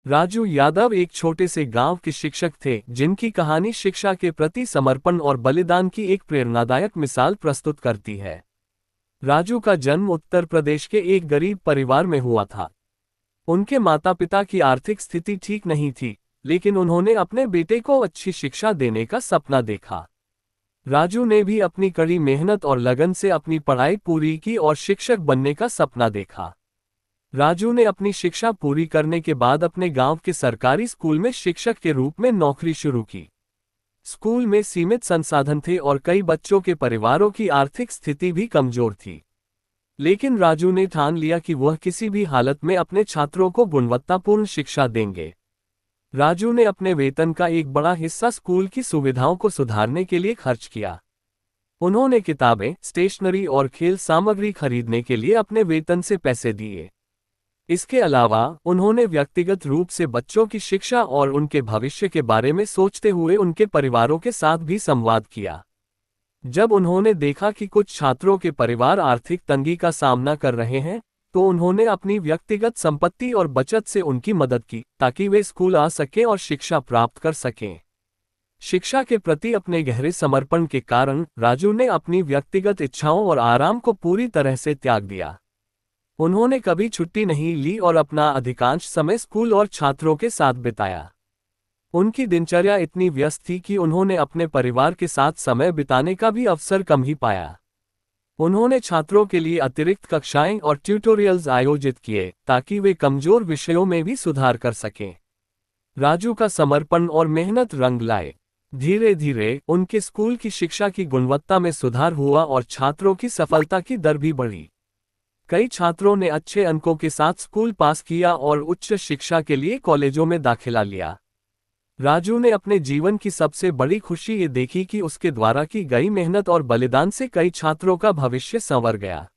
राजू यादव एक छोटे से गांव के शिक्षक थे जिनकी कहानी शिक्षा के प्रति समर्पण और बलिदान की एक प्रेरणादायक मिसाल प्रस्तुत करती है। राजू का जन्म उत्तर प्रदेश के एक गरीब परिवार में हुआ था। उनके माता पिता की आर्थिक स्थिति ठीक नहीं थी, लेकिन उन्होंने अपने बेटे को अच्छी शिक्षा देने का सपना देखा। राजू ने भी अपनी कड़ी मेहनत और लगन से अपनी पढ़ाई पूरी की और शिक्षक बनने का सपना देखा। राजू ने अपनी शिक्षा पूरी करने के बाद अपने गांव के सरकारी स्कूल में शिक्षक के रूप में नौकरी शुरू की। स्कूल में सीमित संसाधन थे और कई बच्चों के परिवारों की आर्थिक स्थिति भी कमजोर थी। लेकिन राजू ने ठान लिया कि वह किसी भी हालत में अपने छात्रों को गुणवत्तापूर्ण शिक्षा देंगे। राजू ने अपने वेतन का एक बड़ा हिस्सा स्कूल की सुविधाओं को सुधारने के लिए खर्च किया। उन्होंने किताबें, स्टेशनरी और खेल सामग्री खरीदने के लिए अपने वेतन से पैसे दिए। इसके अलावा उन्होंने व्यक्तिगत रूप से बच्चों की शिक्षा और उनके भविष्य के बारे में सोचते हुए उनके परिवारों के साथ भी संवाद किया। जब उन्होंने देखा कि कुछ छात्रों के परिवार आर्थिक तंगी का सामना कर रहे हैं, तो उन्होंने अपनी व्यक्तिगत संपत्ति और बचत से उनकी मदद की ताकि वे स्कूल आ सकें और शिक्षा प्राप्त कर सकें। शिक्षा के प्रति अपने गहरे समर्पण के कारण राजू ने अपनी व्यक्तिगत इच्छाओं और आराम को पूरी तरह से त्याग दिया। उन्होंने कभी छुट्टी नहीं ली और अपना अधिकांश समय स्कूल और छात्रों के साथ बिताया। उनकी दिनचर्या इतनी व्यस्त थी कि उन्होंने अपने परिवार के साथ समय बिताने का भी अवसर कम ही पाया। उन्होंने छात्रों के लिए अतिरिक्त कक्षाएं और ट्यूटोरियल्स आयोजित किए ताकि वे कमजोर विषयों में भी सुधार कर सकें। राजू का समर्पण और मेहनत रंग लाए। धीरे धीरे उनके स्कूल की शिक्षा की गुणवत्ता में सुधार हुआ और छात्रों की सफलता की दर भी बढ़ी। कई छात्रों ने अच्छे अंकों के साथ स्कूल पास किया और उच्च शिक्षा के लिए कॉलेजों में दाखिला लिया। राजू ने अपने जीवन की सबसे बड़ी खुशी ये देखी कि उसके द्वारा की गई मेहनत और बलिदान से कई छात्रों का भविष्य संवर गया।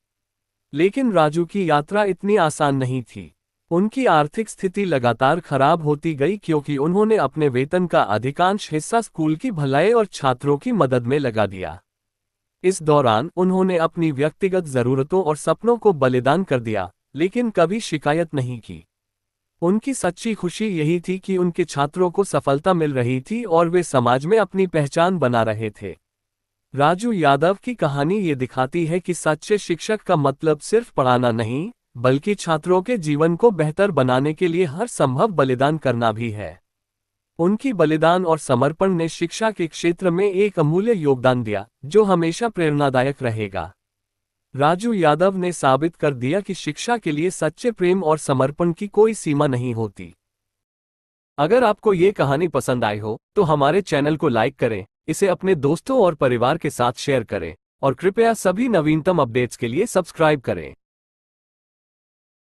लेकिन राजू की यात्रा इतनी आसान नहीं थी। उनकी आर्थिक स्थिति लगातार खराब होती गई क्योंकि उन्होंने अपने वेतन का अधिकांश हिस्सा स्कूल की भलाई और छात्रों की मदद में लगा दिया। इस दौरान उन्होंने अपनी व्यक्तिगत जरूरतों और सपनों को बलिदान कर दिया, लेकिन कभी शिकायत नहीं की। उनकी सच्ची खुशी यही थी कि उनके छात्रों को सफलता मिल रही थी और वे समाज में अपनी पहचान बना रहे थे। राजू यादव की कहानी ये दिखाती है कि सच्चे शिक्षक का मतलब सिर्फ पढ़ाना नहीं, बल्कि छात्रों के जीवन को बेहतर बनाने के लिए हर संभव बलिदान करना भी है। उनकी बलिदान और समर्पण ने शिक्षा के क्षेत्र में एक अमूल्य योगदान दिया, जो हमेशा प्रेरणादायक रहेगा। राजू यादव ने साबित कर दिया कि शिक्षा के लिए सच्चे प्रेम और समर्पण की कोई सीमा नहीं होती। अगर आपको ये कहानी पसंद आई हो, तो हमारे चैनल को लाइक करें, इसे अपने दोस्तों और परिवार के साथ शेयर करें, और कृपया सभी नवीनतम अपडेट्स के लिए सब्सक्राइब करें।